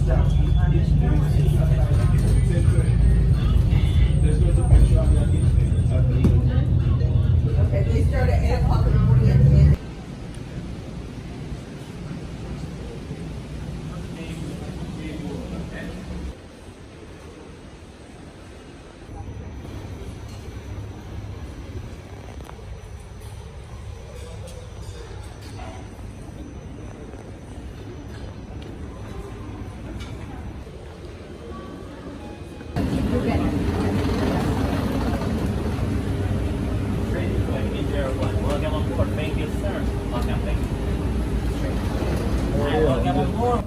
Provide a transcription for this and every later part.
Okay, they start at 8 o'clock in the morning and Welcome on board. Thank you, sir. Welcome, thank you. Welcome on board.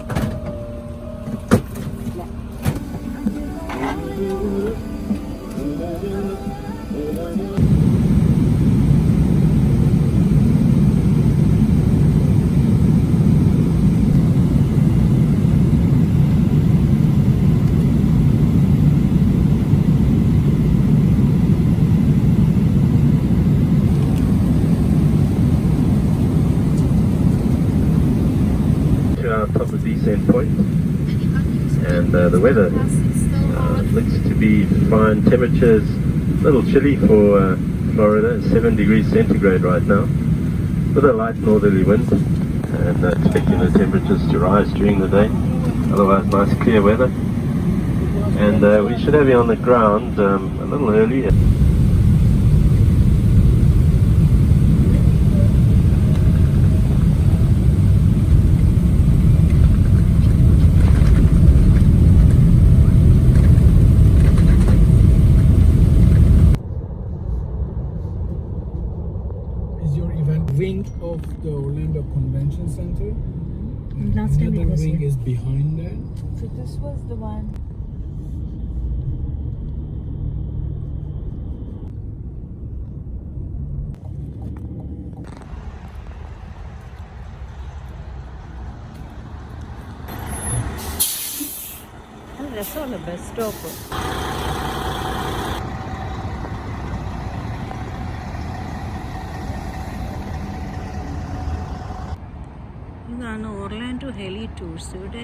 Top of descent point, and the weather looks to be fine. Temperatures a little chilly for Florida, 7 degrees centigrade right now, with a light northerly wind, and expecting the temperatures to rise during the day. Otherwise, nice clear weather, and we should have you on the ground a little early. Wing of the Orlando Convention Center. And Last time it another was wing here. is behind that. So this was the one. നല്ല രസമുള്ള bus stop. ഇതാണ് Orlando ഹെലി tours. ഇവിടെ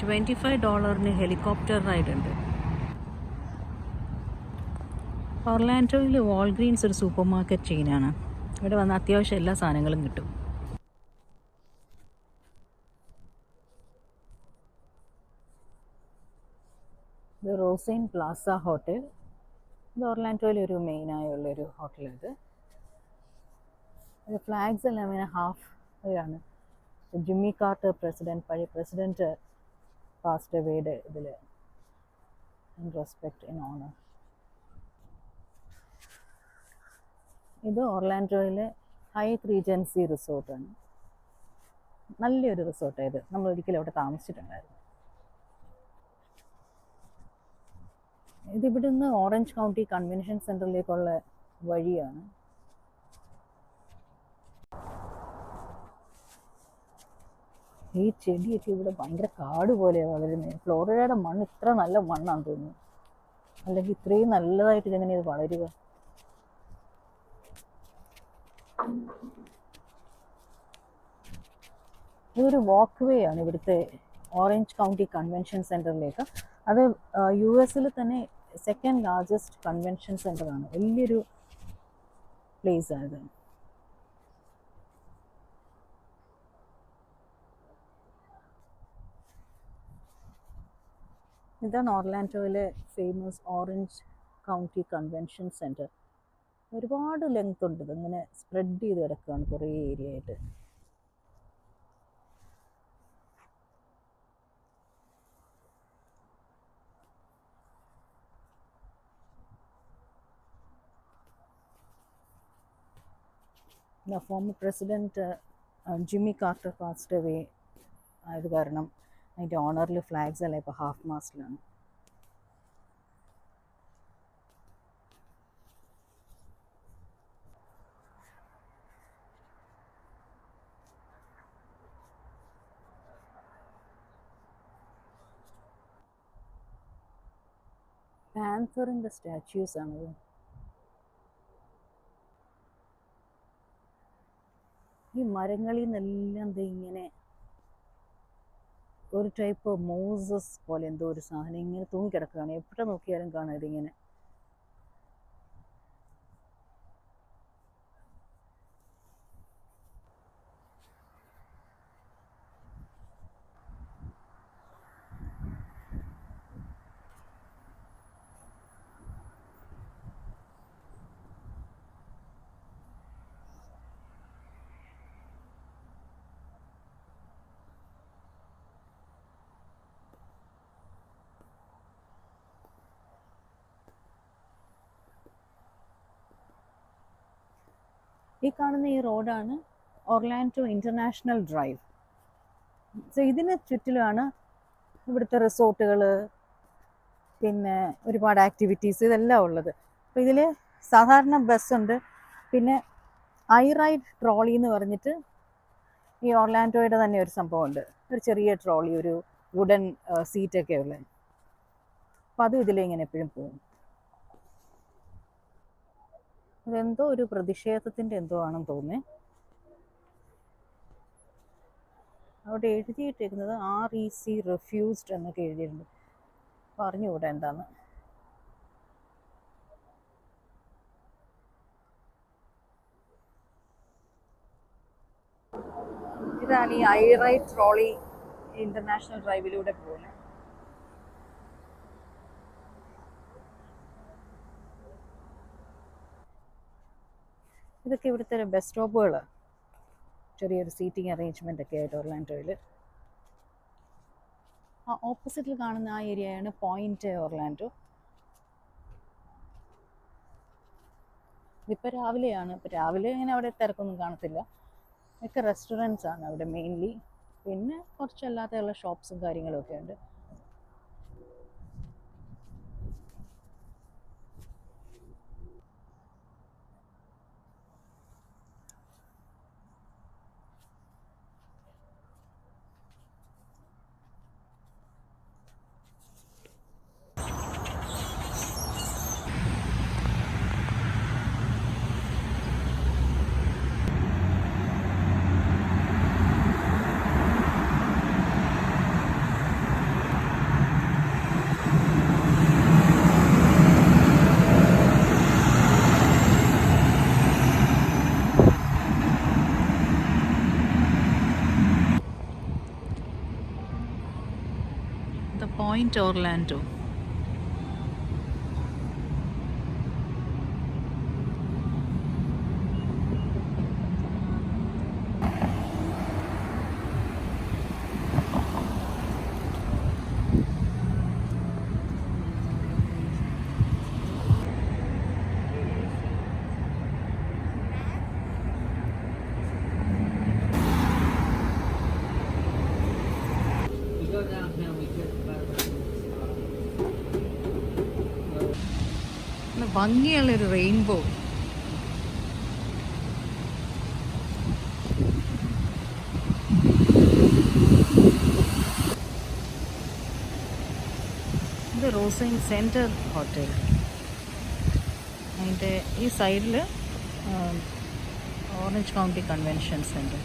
$25 helicopter ride ഉണ്ട്. ഓർലാൻഡോയിൽ Walgreens ഒരു super market ചെയിനാണ്. ഇവിടെ വന്ന് അത്യാവശ്യം എല്ലാ സാധനങ്ങളും കിട്ടും. ഇത് റോസൈൻ പ്ലാസ ഹോട്ടൽ. ഇത് ഓർലാൻഡോയിലെ ഒരു മെയിനായുള്ളൊരു ഹോട്ടലാണ്. ഇത് ഫ്ലാഗ്സ് എല്ലാം ഇങ്ങനെ ഹാഫ് ഇതാണ്. ജിമ്മി കാർട്ടർ പഴയ പ്രസിഡൻറ്റ് പാസ്റ്റ് വേയുടെ ഇതിൽ ഇൻ റെസ്പെക്ട് ഇൻ ഓണർ. ഇത് ഓർലാൻഡോയിലെ ഹൈറ്റ് റീജൻസി റിസോർട്ടാണ്. നല്ലൊരു റിസോർട്ടാണ് ഇത്. നമ്മൾ ഒരിക്കലും അവിടെ താമസിച്ചിട്ടുണ്ടായിരുന്നു. ഇതിവിടുന്ന് ഓറഞ്ച് കൗണ്ടി കൺവെൻഷൻ സെൻറ്ററിലേക്കുള്ള വഴിയാണ്. ഈ ചെടിയൊക്കെ ഇവിടെ ഭയങ്കര കാട് പോലെയാണ് വളരുന്നത്. ഫ്ലോറിഡയുടെ മണ്ണ് ഇത്ര നല്ല മണ്ണാണെന്ന് തോന്നുന്നു. അല്ലെങ്കിൽ ഇത്രയും നല്ലതായിട്ട് ഇതെങ്ങനെയാണ് ഇത് വളരുക? ഇതൊരു വാക്ക് വേ ആണ് ഇവിടുത്തെ ഓറഞ്ച് കൗണ്ടി കൺവെൻഷൻ സെൻറ്ററിലേക്ക്. അത് US തന്നെ സെക്കൻഡ് ലാർജസ്റ്റ് കൺവെൻഷൻ സെൻ്ററാണ്. വലിയൊരു പ്ലേസാണിത്. ഇതാണ് ഓർലാൻഡോയിലെ famous Orange County convention centre. ഒരുപാട് ലെങ്ത് ഉണ്ട്. ഇതിങ്ങനെ സ്പ്രെഡ് ചെയ്ത് കിടക്കുകയാണ് കുറേ ഏരിയ ആയിട്ട്. Former president Jimmy Carter passed away ആയത് കാരണം അതിൻ്റെ ഓണറിൽ ഫ്ലാഗ്സ് എല്ലാം ഇപ്പോൾ ഹാഫ് മാസ്റ്റിലാണ്. പാൻതറിൻ്റെ സ്റ്റാച്യൂസാണത്. ഈ മരങ്ങളിൽ നിന്നെല്ലാം ഇങ്ങനെ ഒരു ടൈപ്പ് മോസസ് പോലെ എന്തോ ഒരു സാധനം ഇങ്ങനെ തൂങ്ങിക്കിടക്കുകയാണ്. എവിടെ നോക്കിയാലും കാണാം ഇതിങ്ങനെ. ഈ കാണുന്ന ഈ റോഡാണ് ഒർലാൻഡോ ഇൻ്റർനാഷണൽ ഡ്രൈവ്. സോ ഇതിന് ചുറ്റിലുമാണ് ഇവിടുത്തെ റിസോർട്ടുകൾ, പിന്നെ ഒരുപാട് ആക്ടിവിറ്റീസ് ഇതെല്ലാം ഉള്ളത്. അപ്പോൾ ഇതിൽ സാധാരണ ബസ്സുണ്ട്, പിന്നെ ഐ റൈഡ് ട്രോളി എന്ന് പറഞ്ഞിട്ട് ഈ ഓർലാൻഡോയുടെ തന്നെ ഒരു സംഭവമുണ്ട്. ഒരു ചെറിയ ട്രോളി, ഒരു വുഡൻ സീറ്റൊക്കെ ഉള്ളത്. അപ്പം അതും ഇതിലിങ്ങനെ എപ്പോഴും പോകും. അതെന്തോ ഒരു പ്രതിഷേധത്തിൻ്റെ എന്തോ ആണെന്ന് തോന്നുന്നേ. അവിടെ എഴുതിയിട്ടിരിക്കുന്നത് REC റിഫ്യൂസ്ഡ് എന്നൊക്കെ എഴുതിയിട്ടുണ്ട്. പറഞ്ഞുകൂടാ എന്താന്ന്. ഇതാണ് ഈ ഐ റൈഡ് ട്രോളി ഇന്റർനാഷണൽ ഡ്രൈവിലൂടെ പോകുന്നത്. ഇതൊക്കെ ഇവിടുത്തെ ബസ് സ്റ്റോപ്പുകൾ, ചെറിയൊരു സീറ്റിംഗ് അറേഞ്ച്മെൻ്റ് ഒക്കെ ആയിട്ട് ഒർലാൻഡോയിൽ. ആ ഓപ്പോസിറ്റിൽ കാണുന്ന ആ ഏരിയയാണ് പോയിന്റ് ഒർലാൻഡോ. ഇതിപ്പോൾ രാവിലെയാണ്. ഇപ്പോൾ രാവിലെ ഇങ്ങനെ അവിടെ തിരക്കൊന്നും കാണത്തില്ല. ഒക്കെ റെസ്റ്റോറൻറ്റ്സ് ആണ് അവിടെ മെയിൻലി. പിന്നെ കുറച്ചല്ലാതെയുള്ള ഷോപ്സും കാര്യങ്ങളും ഒക്കെ ഉണ്ട്. Point Orlando. ഭംഗിയുള്ളൊരു റെയിൻബോ. ഇത് റോസൈൻ സെൻറ്റർ ഹോട്ടൽ. അതിൻ്റെ ഈ സൈഡിൽ ഓറഞ്ച് കൗണ്ടി കൺവെൻഷൻ സെൻറ്റർ.